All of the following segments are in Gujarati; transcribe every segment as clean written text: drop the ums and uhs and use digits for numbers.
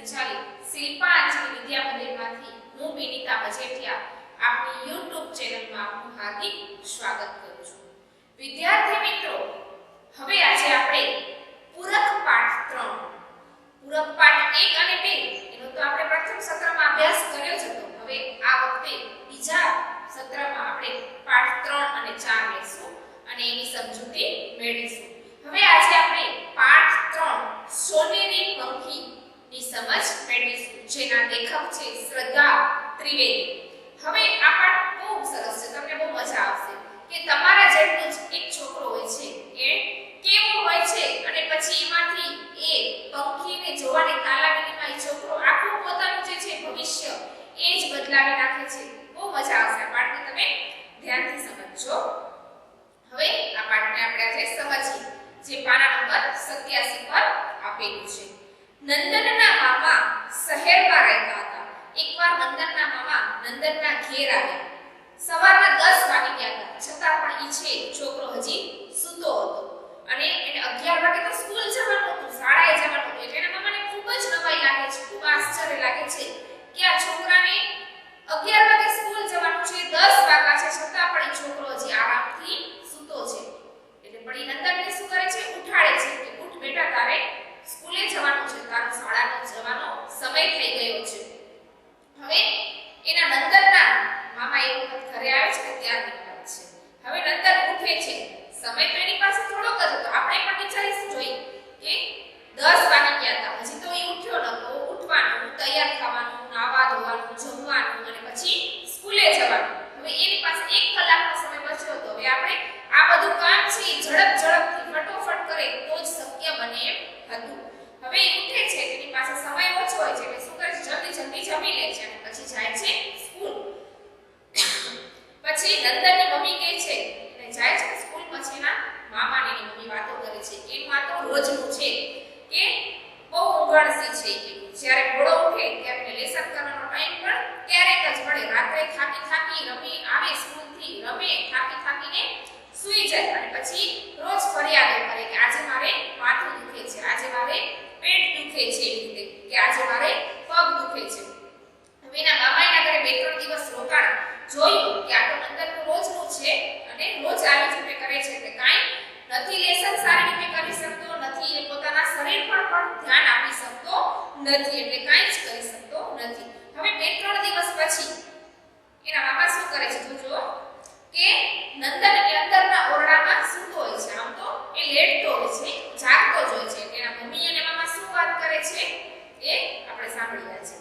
સંચાલિત શિલ્પા અંજલિ વિદ્યા મંદિરમાંથી હું વિનીતા મજેઠિયા આપની YouTube ચેનલમાં આપનું હાર્દિક સ્વાગત કરું છું। વિદ્યાર્થી મિત્રો, હવે આજે આપણે પૂરક પાઠ 3 પૂરક પાઠ 1 અને 2 એનો તો આપણે પ્રથમ સત્રમાં અભ્યાસ કર્યો જ હતો। હવે આ વખતે બીજા સત્રમાં આપણે પાઠ 3 અને 4 લેશું અને એની સમજૂતી મેળવીશું। હવે આજે આપણે પાઠ 3 સોનેરી પંખી ની સમજ મેળવીશું, જેના લેખક છે શ્રદ્ધા ત્રિવેદી। હવે આ પાઠ બહુ સરસ છે, તમને બહુ મજા આવશે કે તમારા જેટલો જ એક છોકરો હોય છે એ કેવો હોય છે અને પછી એમાંથી એ પંખીને જોવાની તાલાવીમાં એ છોકરો આખું પોતાનું જે છે ભવિષ્ય એ જ બદલાવી નાખે છે। બહુ મજા આવશે આ પાઠને તમે ધ્યાનથી સમજજો। હવે આ પાઠને આપણે આજે સમજીએ, જે પાના નંબર 87 પર આપેલું છે। નંદનના મામા શહેરમાં રહેતા હતા। એકવાર નંદનના મામા નંદનના ઘેર આવ્યા। સવારના 10 વાગી ગયા હતા, છતાં પણ ઈ છે છોકરો હજી સૂતો હતો અને એને 11 વાગે તો સ્કૂલ જવાનું હતું, શાળાએ જવાનું હતું। એટલે એના મામાને ખૂબ જ નવાઈ લાગે છે, ખૂબ આશ્ચર્ય લાગે છે કે આ છોકરાને 11 વાગે સ્કૂલ જવાનું છે, 10 વાગ્યા છે, છતાં પણ ઈ છોકરો હજી આરામથી સૂતો છે। એટલે પણ ઈ નંદનને શું કરે છે, ઉઠાડે છે કે ઉઠ બેટા, તારે સ્કૂલે જવાનું છે, તારો શાળાનો જવાનો સમય થઈ ગયો છે। હવે એના નંદનના મામા એક વખત ઘરે આવે છે ને ત્યારની વાત છે। હવે નંદન ઉઠે છે, સમય તો એની પાસે થોડોક જ હતો, આપણે પણ વિચારીશું જોઈએ કે 10 વાગી ગયા હતા, હજી તો એ ઉઠ્યો નતો, ઉઠવાનું, તૈયાર થવાનું, નાવા ધોવાનું, જમવાનું અને પછી સ્કૂલે જવાનું। હવે એની પાસે 1 કલાકનો સમય બચ્યો હતો। હવે આપણે આ બધું કામ છે ઝડપથી ફટોફટ કરે તો જ શક્ય બને એમ હતું। હવે એ ઉઠે છે, એની પાસે સમય ઓછો હોય છે, એટલે શું કરે છે, જલ્દી જમી લે છે અને પછી જાય છે સ્કૂલ। પછી નંદનની મમ્મી કહે છે, એને જાય છે સ્કૂલ, પછી એના મામાને એની મમ્મી વાતો કરે છે કે એનું આ તો રોજનું છે કે બહુ ઊંઘાણસી છે, કે જ્યારે મોડો ઉઠે ત્યારે લેસન કરવાનો ટાઈમ પણ ક્યારેક જ મળે, રાત્રે થાકી રમી આવે, સ્કૂલથી રમે, થાકીને સૂઈ જાય અને પછી રોજ ફરિયાદો કરે કે આજે મારે માથું દુખે છે, આજે મારે પેટ દુખે છે, એવી રીતે કે આજે મારે પગ દુખે છે। હવે એના મામાના ઘરે 2-3 દિવસ રોકાણ, જોયું કે આ તો નંદનનું રોજનું છે અને રોજ આવી રીતે કરે છે, એટલે કાંઈ નથી લેસન સારી રીતે કરી શકતો નથી, એ પોતાના શરીર પર પણ ધ્યાન આપી શકતો નથી, એટલે કાંઈ જ કરી શકતો નથી। હવે 2-3 દિવસ પછી એના મામા શું કરે છે, જોજો કે નંદન એ અંદરના ઓરડામાં સૂતો હોય છે, આમ તો એ લેટતો હોય છે, જાગતો જ હોય છે। એના મમ્મી અને મામા શું વાત કરે છે એ આપણે સાંભળી રહ્યા છે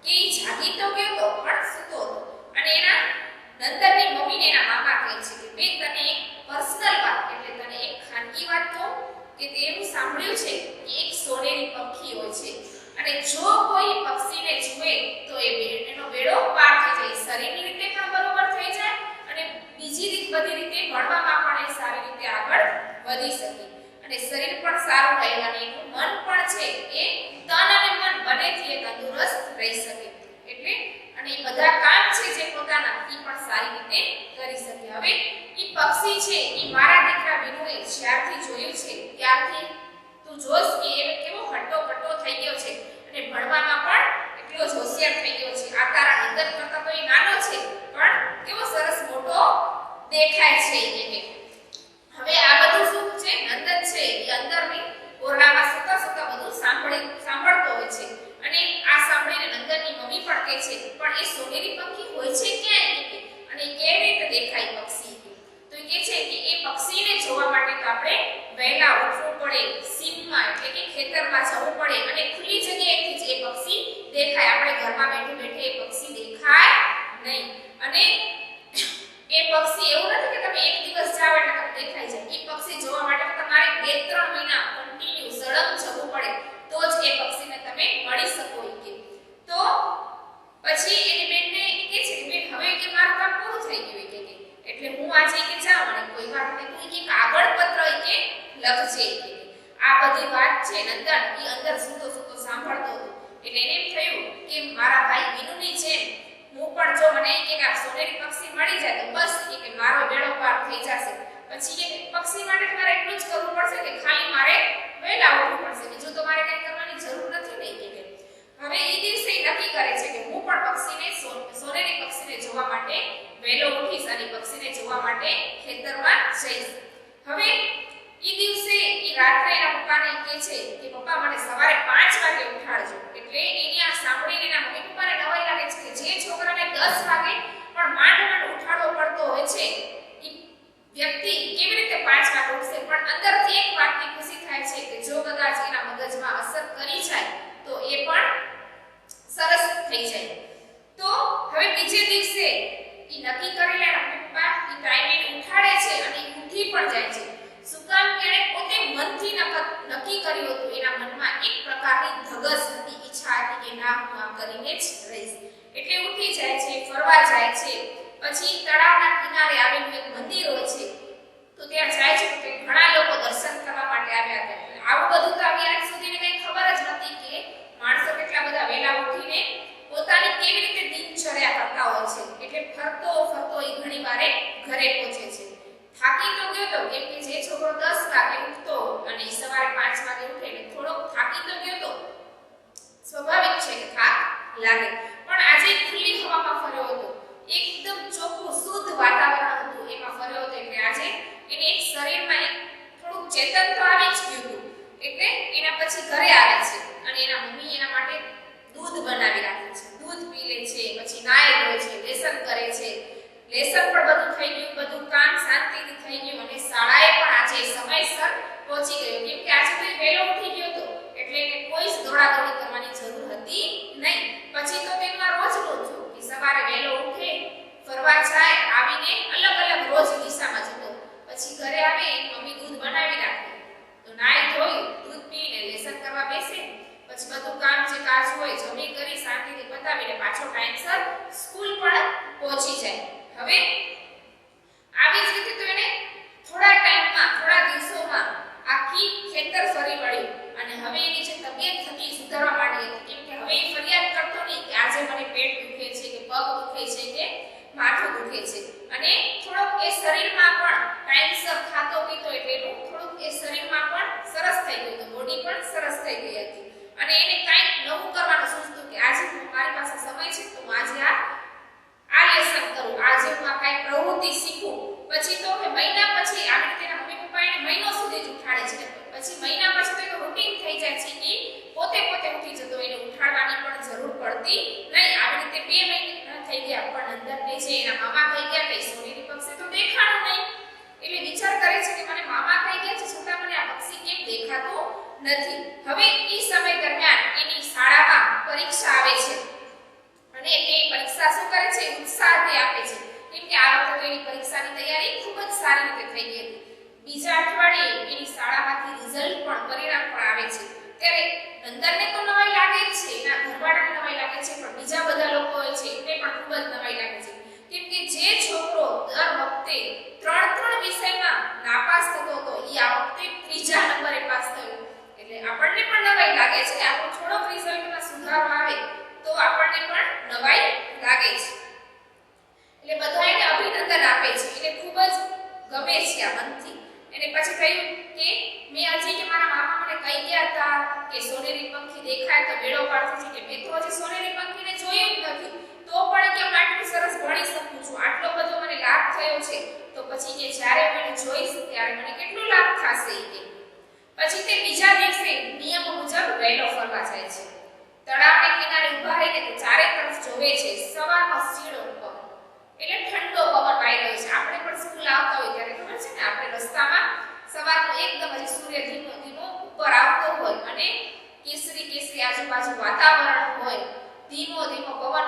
કે ઈ જાગી તો ગયો પણ સૂતો હતો અને એના નંદનની મમ્મીને એના મામા કહે છે કે બેન, તને એક પર્સનલ વાત, એટલે તને એક ખાનગી વાત કહું કે તે એવું સાંભળ્યું છે કે એક સોનેરી પક્ષી હોય છે અને જો કોઈ પક્ષીને જુએ તો એનો બેડો પાર થઈ જાય, શરીરની રીતે પણ બરોબર થઈ જાય અને બીજી બધી રીતે ભણવામાં પણ એ સારી રીતે આગળ વધી શકે અને શરીર પણ સારું રહે અને એનું મન પણ છે એ તન અને મન બંનેથી તંદુરસ્ત રહી શકે, એટલે અને એ બધા કામ છે જે પોતાના ઈ પણ સારી રીતે કરી શકે। હવે ઈ પક્ષી છે ઈ મારા દીકરા વિનુએ જ્યારથી જોયું છે ત્યારથી તું જોસ કે એ કેવો હટ્ટો થઈ ગયો છે અને ભણવામાં પણ એટલો જ હોશિયાર થઈ ગયો છે। આ તારા નંદન કરતા તો એ નાનો છે પણ કેવો સરસ મોટો દેખાય છે એને। હવે આ બધું શું છે, નંદન છે એ અંદરની ઓરડામાં સૂતા બધું સાંભળતો હોય છે અને આ સાંભળીને નંદનની મમ્મી પણ કહે છે, પણ એ સોનેરી પંખી હોય છે ક્યાં અને કેવી રીતે દેખાય પક્ષી? તો એ કહે છે કે એ પક્ષીને જોવા માટે તો આપણે વહેલા ઉઠવું પડે, સીમમાં એટલે કે ખેતરમાં જવું પડે અને ખુલ્લી જગ્યાએથી જ એ પક્ષી દેખાય, આપણે ઘરમાં બેઠે એ પક્ષી દેખાય નહીં। અને એ પક્ષી એવું નથી કે તમે એક દિવસ જાવ એટલે તમને દેખાઈ જાય, એ પક્ષી જોવા માટે તમારે 2-3 મહિના કન્ટિન્યુ સળંગ જવું પડે તો જ એ પક્ષીને તમે મળી શકો। તો પછી એની બેનને કહે છે કે બેન, હવે કે મારું કામ પૂરું થઈ ગયું કે એટલે હું આજે કે જાઉં અને કોઈ વાર મને તું કે કાગળ પત્ર કે લખજે કે આ બધી વાત છે નંદન એ અંદર સૂતો સાંભળતો હતો। એટલે એને એમ થયું કે મારા ભાઈ વિનુની જેમ હું પણ જો મને કે આ સોનેરી પક્ષી મળી જાય તો બસ કે મારો બેડો પાર થઈ જશે। પછી એ પક્ષી માટે મારે એટલું જ કરવું પડશે કે ખાલી મારે વહેલા ઉઠવું પડશે, બીજું તો મારે કંઈ કરવાની જરૂર નથી ને કે હવે એ દિવસે નક્કી કરે છે કે હું પણ પક્ષીને સોનેરી પક્ષીને જોવા માટે વહેલો ઉઠીશ અને પક્ષીને જોવા માટે ખેતરમાં જઈશ. હવે એ દિવસે એ રાત્રે એના પપ્પાને કહે છે કે પપ્પા મને સવારે 5 વાગે ઉઠાડજો. એટલે એની આ સાંભળીને એના મમ્મી પપ્પાને નવાઈ લાગે છે કે જે છોકરાને 10 વાગે પણ માંડ ઉઠાડવો પડતો હોય છે એ વ્યક્તિ કેવી રીતે 5 વાગે ઉઠશે. પણ અંદરથી એક વાતની ખુશી થાય છે કે જો કદાચ એના મગજમાં અસર કરી જાય તો એ પણ સરસ થઈ જાય. તો હવે બીજે દિવસે એ નક્કી કરેલા પપ્પા એ ટાઈમે ઉઠાડે છે અને ઉઠી પણ જાય છે. શું કામ કે એણે પોતે મનથી નક્કી કર્યું હતું. એના મનમાં એક પ્રકારની ધગસ હતી, ઈચ્છા હતી કે ના હું આમ કરીને જ રહીશ. એટલે ઉઠી જાય છે, ફરવા જાય છે. પછી તળાવના કિનારે આવેલું એક મંદિર હોય છે તો ત્યાં જાય છે તો ઘણા લોકો દર્શન કરવા માટે આવ્યા હતા. આવું બધું તો આવી આજ સુધી કંઈ ખબર જ નથી કે માણસો કેટલા બધા વેલા ઉઠીને પોતાની કેવી રીતે દિનચર્યા કરતા હોય છે. એટલે ફરતો ફરતો એ ઘણી વારે ઘરે પહોંચે છે. થાકી તો ગયો તો કેમ કે જે છોકરો 10 વાગે ઉઠતો અને સવારે 5 વાગે ઉઠે એટલે થોડોક થાકી તો ગયો તો સ્વાભાવિક છે કે થાક લાગે. પણ આજે ખુલ્લી હવામાં ફર્યો હતો, એકદમ ચોખ્ખું શુદ્ધ વાતાવરણ હતું એમાં ફર્યો હતો. એટલે આજે એને એક શરીરમાં એક થોડું ચેતન તો આવી જ ગયું હતું. એટલે એના પછી ઘરે આવે છે અને એના મમ્મી એના માટે દૂધ બનાવી રાખે છે. દૂધ પી લે છે, પછી નાય ધોય છે, લેસન કરે છે. લેસન પણ બધું થઈ ગયું, બધું કામ શાંતિથી થઈ ગયું અને શાળાએ પણ આજે સમયસર પહોંચી ગયો. કેમ કે આજે તો વહેલો ઉઠી ગયો હતો એટલે એને કોઈ જ દોડાદોડી કરવાની જરૂર હતી નહીં. પછી તો તેનું રોજનું થયું કે સવારે વહેલો ઉઠે, ફરવા જાય, આવીને અલગ અલગ રોજ દિશામાં જતો. પછી ઘરે આવે એની મમ્મી દૂધ બનાવી રાખે તો નાઈ ધોઈ દૂધ પીને લેસન કરવા બેસે. પછી બધું કામ જે કાજ હોય જમી કરી શાંતિથી પતાવીને પાછો ટાઈમસર સ્કૂલ પણ પહોંચી જાય. હવે આવી જ રીતે તો એને થોડા ટાઈમમાં, થોડા દિવસોમાં આખી ખેતર ફરી વળી અને હવે એની જે તબિયત હતી સુધારવા માંડી હતી. કેમ કે હવે એ ફરિયાદ કરતો નહીં કે આજે મને પેટ દુખે છે કે પગ દુખે છે કે માથું દુખે છે. અને થોડોક એ શરીરમાં પણ ટાઈમસર ખાતો પીતો એટલે એનું થોડુંક એ શરીરમાં પણ સરસ થઈ ગયું હતું, બોડી પણ સરસ થઈ ગઈ હતી. અને એને કંઈક નવું કરવાનું સૂચતું કે આજે મારી પાસે સમય છે તો હું આજે આ લેસન કરું, આજે હું આ કંઈક પ્રવૃત્તિ શીખું. પછી તો કે મહિના પછી આવી રીતે એના મમ્મી પપ્પા એને મહિનો સુધી જ ઉઠાડે છે. પછી મહિના પછી તો એનું રૂટીન થઈ જાય છે કે પોતે ઉઠી જતો, એને ઉઠાડવાની પણ જરૂર પડતી નહીં. આવી રીતે 2 મહિના થઈ ગયા પણ અંદરને જે એના મામા કહી ગયા કે સોનેરી પક્ષી તો દેખાણું નહીં. એટલે વિચાર કરે છે કે મને મામા કહી ગયા છે છતાં મને આ પક્ષી કેમ દેખાતું નથી. હવે એ સમય દરમિયાન એની શાળામાં પરીક્ષા આવે છે અને તે પરીક્ષા શું કરે છે, ઉત્સાહથી આપે છે. કેમ કે આ વખતે એની પરીક્ષાની તૈયારી ખૂબ જ સારી રીતે થઈ ગઈ હતી. બીજા અઠવાડિયે એની શાળામાંથી રિઝલ્ટ પણ, પરિણામ પણ આવે છે. ત્યારે નંદનને તો નવાઈ લાગે જ છે, એના ઘરવાળાને નવાઈ લાગે છે, પણ બીજા બધા લોકો હોય છે એને પણ ખૂબ જ નવાઈ લાગે છે. કેમ કે જે છોકરો દર વખતે 3 વિષયમાં નાપાસ થતો હતો એ આ વખતે 3જા નંબરે પાસ થયો. એટલે આપણને પણ નવાઈ લાગે છે કે આપણો થોડોક રિઝલ્ટમાં સુધારો આવે તો આપણને પણ નવાઈ લાગે છે. એટલે બધા એને અભિનંદન આપે છે. એને ખૂબ જ ગમે છે આ મનથી. એને પછી કહ્યું કે મેં હજી કે મારા મામા મને કહી ગયા હતા કે સોનેરી પંખી દેખાય તો બેડો પાડતી છે કે મેં તો હજી સોનેરી પંખીને જોયું જ નથી તો પણ કે હું આટલું સરસ ભણી શકું છું, આટલો બધો મને લાભ થયો છે તો પછી કે જ્યારે મને જોઈશ ત્યારે મને કેટલો લાભ થશે કે. પછી તે બીજા દિવસે નિયમ મુજબ વહેલો ફરવા જાય છે. તળાવના કિનારે ઊભા રહીને તે ચારે તરફ જોવે છે. સવારનો સીણો પવન એટલે ઠંડો પવન વાઈ રહ્યો છે. આપણે પણ સ્કૂલ આવતા હોય ત્યારે ખબર છે ને આપણે રસ્તામાં સવારનો એકદમ જ સૂર્ય ધીમો ધીમો ઉપર આવતો હોય અને કેસરી આજુબાજુ વાતાવરણ હોય, ધીમો ધીમો પવન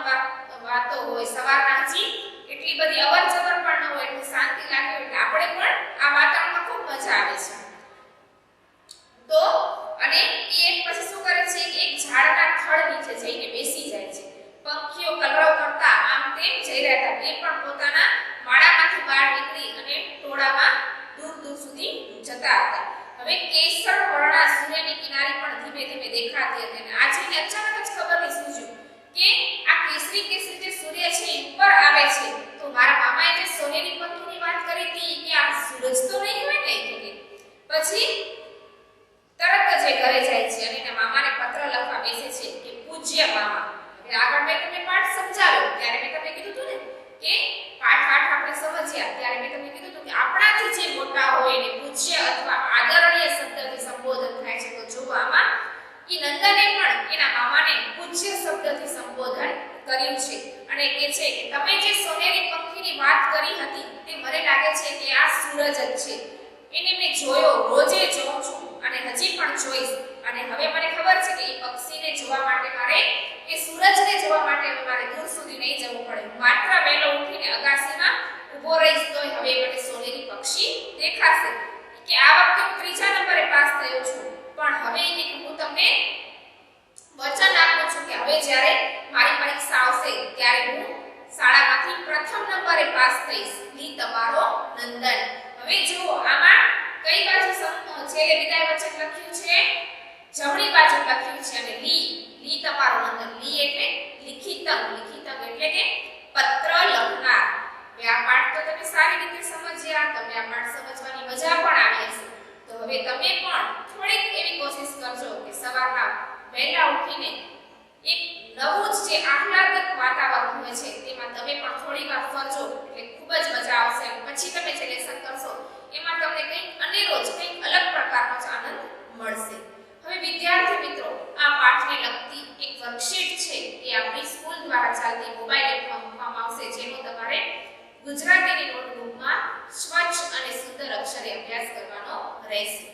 વાતો હોય, સવારના હજી એટલી બધી અવર જવર પણ ન હોય એટલે શાંતિ લાગે. એટલે આપણે પણ આ વાતાવરણમાં ખૂબ મજા આવે છે. તો અને એ પછી શું કરે છે કે એક ઝાડના થડ નીચે જઈને બેસી જાય છે. પંખીઓ કલરવ કરતા આમ તેમ જઈ રહ્યા હતા. એ પણ પોતાના માળામાંથી બહાર નીકળી અને ટોળામાં દૂર દૂર સુધી જતા હતા. હવે કેસર વર્ણા સૂર્યની કિનારી પણ ધીમે ધીમે દેખાતી હતી. અને આજે અચાનક જ ખબર નહીં સૂજ્યું કે આ કેસરી જે સૂર્ય છે ઉપર આવે છે તો મારા મામાએ જે સોનેરી પંખીની વાત કરી હતી કે આ સૂરજ તો નહીં હોય ને. પછી તરત જ ઘરે જાય છે અને એના મામાને પત્ર લખવા બેસે છે કે પૂજ્ય અને કહે છે કે તમે જે સોનેરી પંખીની વાત કરી હતી તે મને લાગે છે કે આ સૂરજ જ છે. એને મેં જોયો, રોજે જોઉં છું અને હજી પણ જોઈશ. અને હવે મને ખબર છે કે એ પક્ષીને જોવા માટે મારે એ સૂરજને જોવા માટે હવે મારે દૂર સુધી નહીં જવું પડે. માત્ર વહેલો ઉઠીને અગાસીમાં ઊભો રહીશ તો હવે મને સોનેરી પક્ષી દેખાશે. કે આ વખતે હું 3જા નંબરે પાસ થયો છું, પણ હવે હું તમને વચન આપું છું કે હવે જ્યારે મારી પરીક્ષા આવશે ત્યારે હું શાળામાંથી પ્રથમ નંબરે પાસ થઈશ. લી તમારો નંદન. હવે જુઓ આમાં કઈ બાજુ છેલ્લે વિદાય વચન લખ્યું છે? જમણી બાજુ લખ્યું છે. અને લી તમારો નંદન. લી એટલે લિખિતમ. લિખિતમ એટલે કે પત્ર લખનાર. હવે આ પાઠ તો તમે સારી રીતે સમજ્યા. તમને આ પાઠ સમજવાની મજા પણ આવી હશે. તો હવે તમે પણ થોડીક એવી કોશિશ કરજો કે સવારના વહેલા ઉઠીને એક નવું જ જે આહલાદક વાતાવરણ હોય છે તેમાં તમે પણ થોડી વાર ફરજો એટલે ખૂબ જ મજા આવશે. પછી તમે જે લેસન કરશો એમાં તમને કંઈક અનેરો જ કંઈક અલગ પ્રકારનો જ આનંદ મળશે. હવે વિદ્યાર્થી મિત્રો, આ પાઠને લગતી એક વર્કશીટ છે એ આપણી સ્કૂલ દ્વારા ચાલતી મોબાઈલ એપમાં મૂકવામાં આવશે, જેનો તમારે ગુજરાતીની નોટબુકમાં સ્વચ્છ અને સુંદર અક્ષરે અભ્યાસ કરવાનો રહેશે.